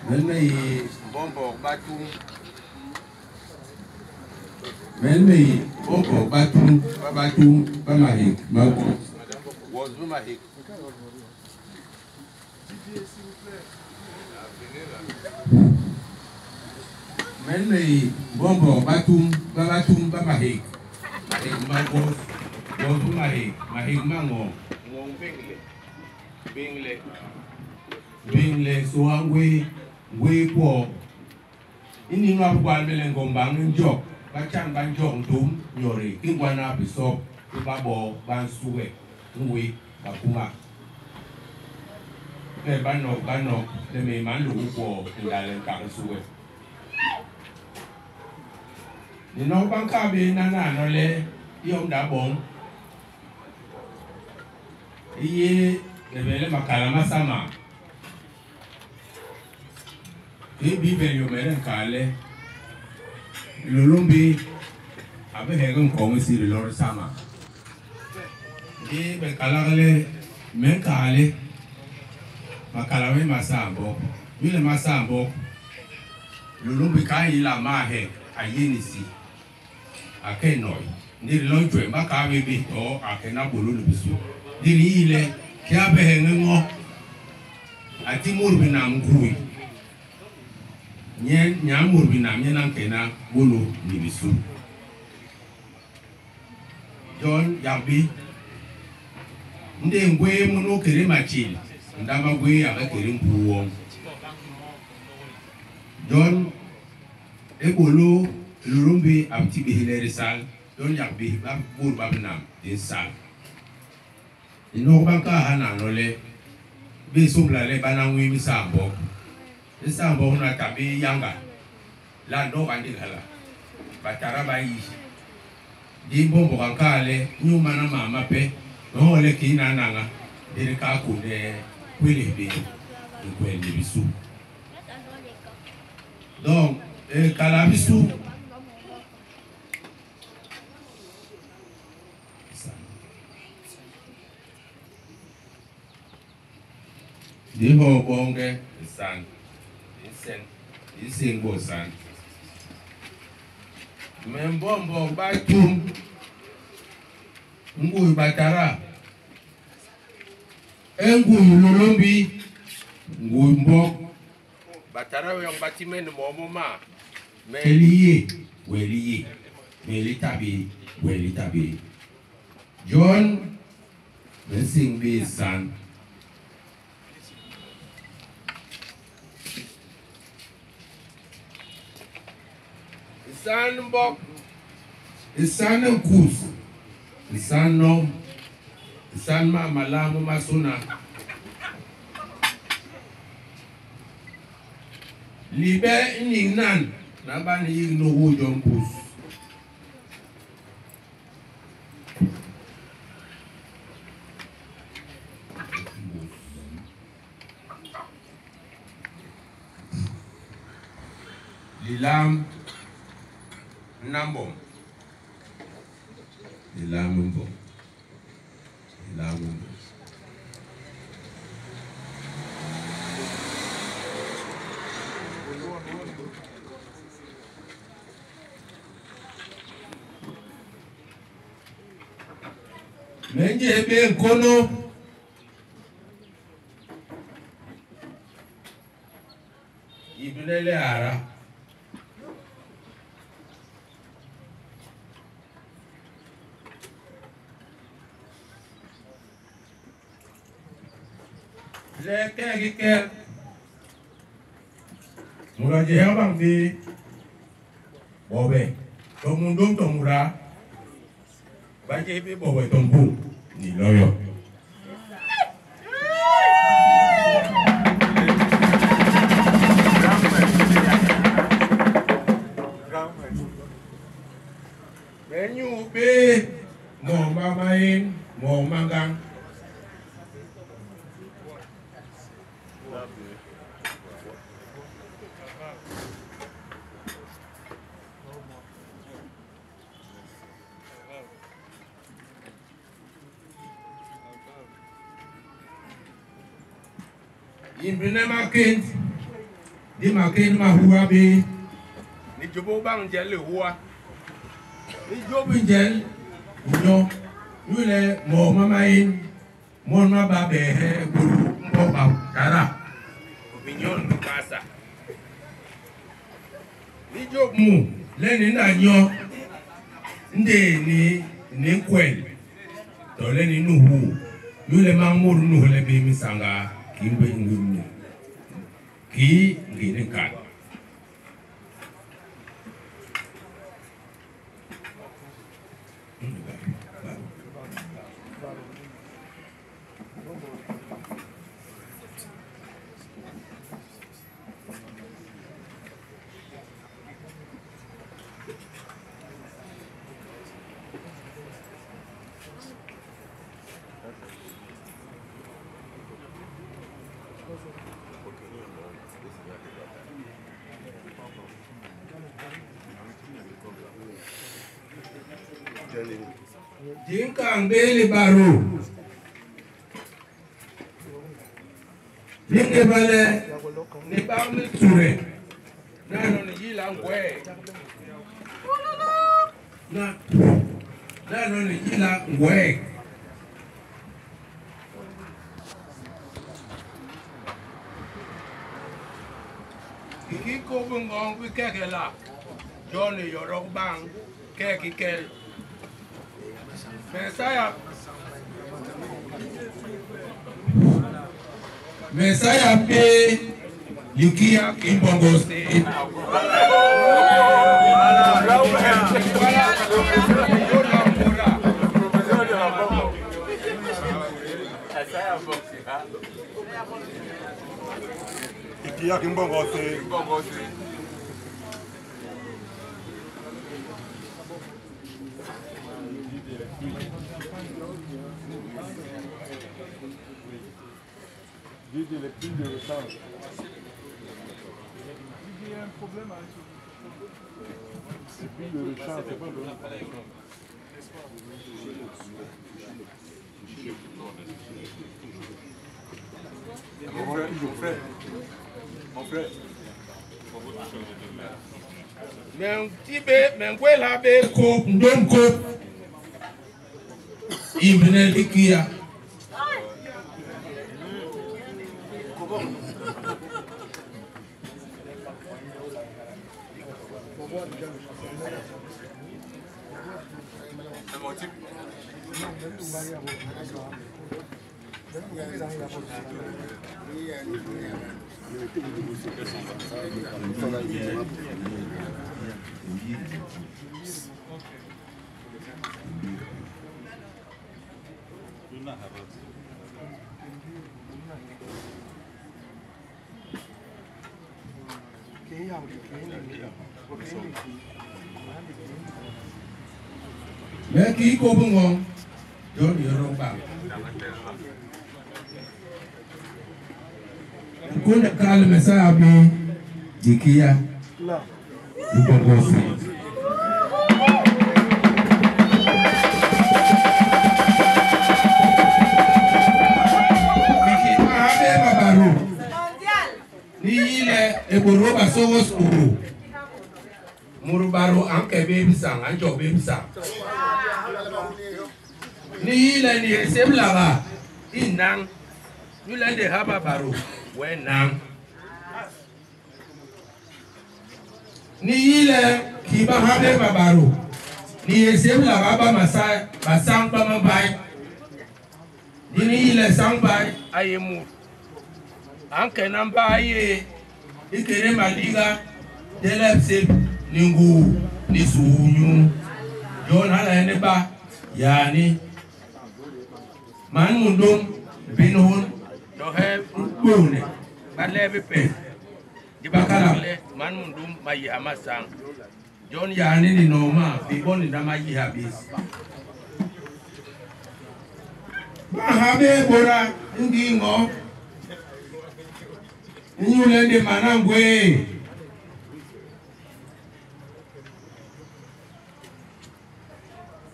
MBOMBOK Batum Bamahik Mako was Bamahik. MBOMBOK Batum Bamahik Mako was Mahik Mango Bingle Suangwe we poor in the Melon Gombang job. Bachan Banjong Tum, Yori, Kingwana Bisop, Babo, Bansue, Nui, Bakuma. The Bano, the Mayman Lupo, and Dalen Kansue. The no Bankabi Nana Nole, Yom Dabong. Ye, the Vele Makalama Sama. He be very American Kale. Lulumbi, abe hegan kong si Lord Sama. Di bekalale, mekale, makalame masambo, wile masambo. Lulumbi kai la mahe, ayenisi, akenoi. Di lonjwe makabe bito, akena bululu bisu. Di ile, kia be hegan ngo, ati murbina mgrui. Nyamur binam nyenang kena bulu ni bisu. John Yambi, nde ngwe muno kere machil, ndama ngwe aga kere mpuwong. John ebolo lurumbi abti bihileri sal, John Yambi bab bur babnam din sal. Ino banka hana nole, bisumla le banangwi misambo. Isa mbona tabi yanga la ndo bandikala batara bayi dimbo mbokale nyuma na mama pe no le kina nanga dire ka kunde kwele be kwele bisu donc kala bisu dimbo bonge san Ising bosan. MBOMBOK Batum Ngui Batara Ngui Lulumbi Ngui Mbok Batara yang batimen momoma Meliye Weliye Melitabi Welitabi John Messing be son Isan mbok, isan kus, isan nom, isan ma malamu masuna. Libe inan, nabani igno wujon kus. Lilam Nambom. Ilamumbo. Menje be kono. Ibnele ara. Leke mura jaya bang di bobe tomundum tomura baje be bobe tombu ni loyo menu be mo mamain mo mangang Imbine makin Di makin mahua be. Ni jobo bang jelle hua. Ni jobo jel. Unyo. Yule mo mamain. Mon ma ba be he guru mo ba kara. Opinion kasa. Ni job mu le ni na nyo. Nde ni kwel. To le ni nuhu. Yule mamuru nuhu le be misanga kimbe ngum. Ki ngine kan. Jingkang beli baru. Ninge bale ni bang ni ture. Na no ni yilang kwe. Na no ni yilang kwe. Iki ko bungong wi kekela. Johnny yorok bang kekikel. Mesaya pe Yukia Kimbongo State. Yukia Kimbongo State. Didier, les piles de rechange. Didier, il y a un problème avec ce. Les piles de rechange, c'est pas bon. Mon frère. Mon frère. Meki ko bungong don yorong bang. Kuna kal mesa abi dikia. Ibogosi. Kiki abe babaru. Ni ile eboro basogos uru. Murubaru anke baby sang anjo baby sang. Ni ile ni seblaga inang yule de haba baru wenang ni ile kiba habe babaru ni seblaga ba masai basang ba mabai ni ile sang bai ayemu anke namba aye ikere maliga delepse ningu ni sunyu yon hala ene ba yani man mundum binun do he bune balebe pe di bakala man mundum mayi amasang jon yani ni noma bi boni da mayi habis ba habe bora ngingo nyule de manangwe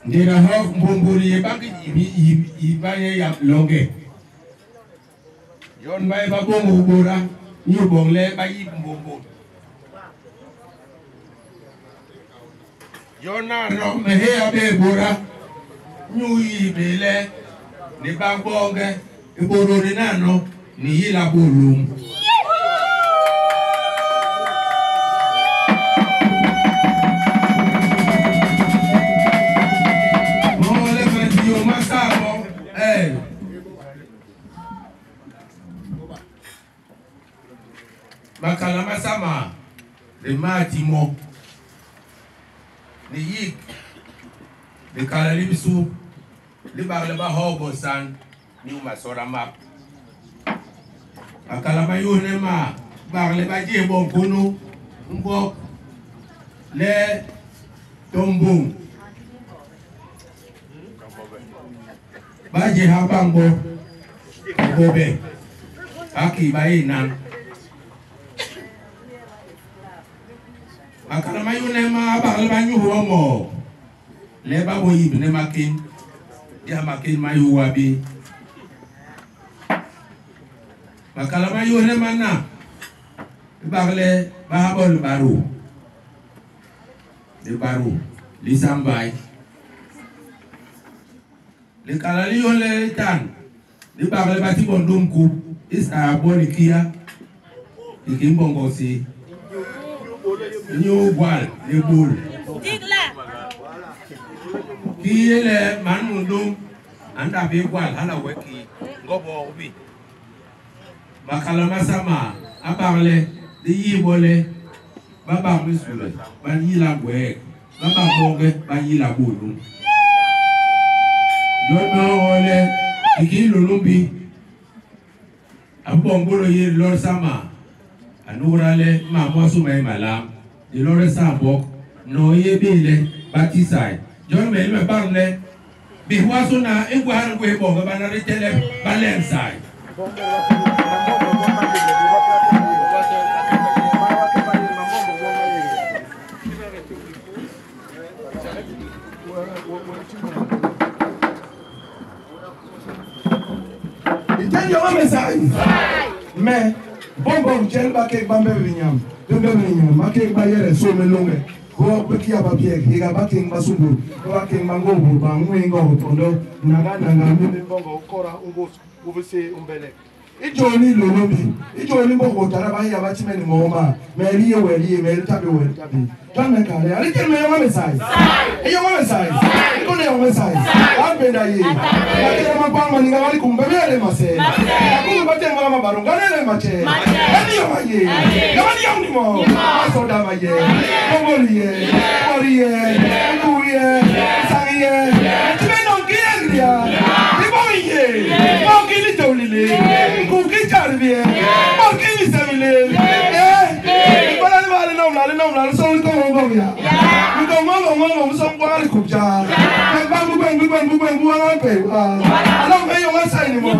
ndira ho mbumburi bangi ibaye ya longe yon bae babongo bora New bongle by MBOMBOK. You're not wrong, me here, Bora. New Bele, the Bambong, the Borodinano, Nihila Ballroom. Makalama sama the matimo the yik the kalalibisu the bagleba hobosan ni masora map makalama yone ma bagleba jebo kono mbok le tombung baje habango bobe aki bainan Makalama yune ma bagleba nyuho mo leba boyi ne makin ya makin mayu wabi makalama yune mana bagle bahabol baru de baru lisambai le kalali yole tan de bagle bati bondum ku isa bolikia ikimbongo si New wall, the bull. Kiele manundum and a big wall, Halawaki, Gobo Obi. Makalama sama, Abale, the Yibole, Baba Musule, Banila Weg, Baba Boge, Banila Bulu. Jono Ole, Ikilulubi, a Bombolo Yi Lord Sama, and Urale, Mamosume Malam. The Lord Sambok, no ye bile, batisai. John May Barney, be wasuna, and go and wave over Banary Tele, Balensai. Tell your message. Me, Bongo, Jelba Cake Bambelium. Make bayere so melonge ko pekia babie higa baking basumbu ko baking mangobu ba ngwengo tondo naga mimi bongo kora ungos ubese umbele ijoni lolobi ijoni bongo taraba ya bachimeni moma meriye weriye meri tabe tame kale ali kelme yo message yo message ko ne yo message abenda yi akira mapanga ninga wali kumbebele mase ko batenga mabarunga nele mache ani yo maye yoni yo nimo asoda maye bongolie oriye kuye sangiye tibeno kiagria iboye bongili tolile kuki charbie bongili samile no, so we go ya. We go mama, some quality cook. I don't pay your anymore.